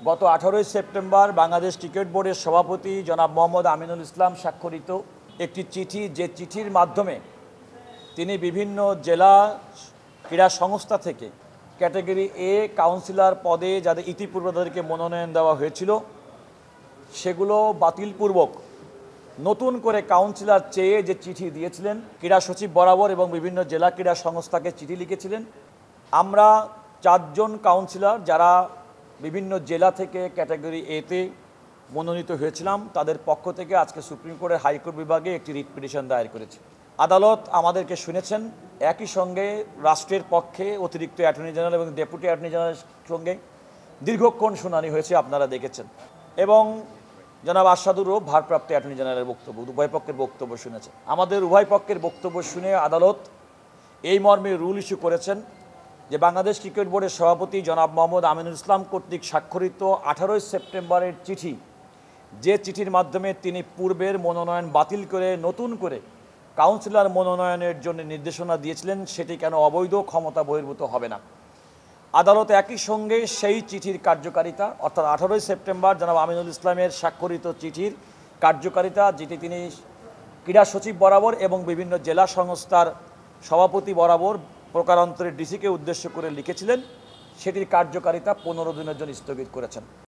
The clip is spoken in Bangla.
গত 18 সেপ্টেম্বর বাংলাদেশ ক্রিকেট বোর্ডের সভাপতি জনাব মোহাম্মদ আমিনুল ইসলাম স্বাক্ষরিত একটি চিঠি, যে চিঠির মাধ্যমে তিনি বিভিন্ন জেলা ক্রীড়া সংস্থা থেকে ক্যাটাগরি এ কাউন্সিলর পদে যাদের ইতিপূর্বে তাদেরকে মনোনয়ন দেওয়া হয়েছিল সেগুলো বাতিলপূর্বক নতুন করে কাউন্সিলর চেয়ে যে চিঠি দিয়েছিলেন, ক্রীড়া সচিব বরাবর এবং বিভিন্ন জেলা ক্রীড়া সংস্থাকে চিঠি লিখেছিলেন। আমরা 4 জন কাউন্সিলর যারা বিভিন্ন জেলা থেকে ক্যাটাগরি এতে মনোনীত হয়েছিলাম, তাদের পক্ষ থেকে আজকে সুপ্রিম কোর্টের হাইকোর্ট বিভাগে একটি রিট পিটিশন দায়ের করেছে। আদালত আমাদেরকে শুনেছেন। একই সঙ্গে রাষ্ট্রের পক্ষে অতিরিক্ত অ্যাটর্নি জেনারেল এবং ডেপুটি অ্যাটর্নি জেনারেলের সঙ্গে দীর্ঘক্ষণ শুনানি হয়েছে, আপনারা দেখেছেন। এবং জনাব আশাদুর রৌফ ভারপ্রাপ্ত অ্যাটর্নি জেনারেলের বক্তব্য, উভয় পক্ষের বক্তব্য শুনেছেন। আমাদের উভয় পক্ষের বক্তব্য শুনে আদালত এই মর্মে রুল ইস্যু করেছেন যে বাংলাদেশ ক্রিকেট বোর্ডের সভাপতি জনাব মোহাম্মদ আমিনুল ইসলাম কর্তৃক স্বাক্ষরিত 18 সেপ্টেম্বরের চিঠি, যে চিঠির মাধ্যমে তিনি পূর্বের মনোনয়ন বাতিল করে নতুন করে কাউন্সিলর মনোনয়নের জন্য নির্দেশনা দিয়েছিলেন, সেটি কেন অবৈধ, ক্ষমতা বহির্ভূত হবে না। আদালত একই সঙ্গে সেই চিঠির কার্যকারিতা, অর্থাৎ 18 সেপ্টেম্বর জনাব আমিনুল ইসলামের স্বাক্ষরিত চিঠির কার্যকারিতা, যেটি তিনি ক্রীড়া সচিব বরাবর এবং বিভিন্ন জেলা সংস্থার সভাপতি বরাবর প্রকারান্তরে ডিসিকে উদ্দেশ্য করে লিখেছিলেন, সেটির কার্যকারিতা 15 দিনের জন্য স্থগিত করেছেন।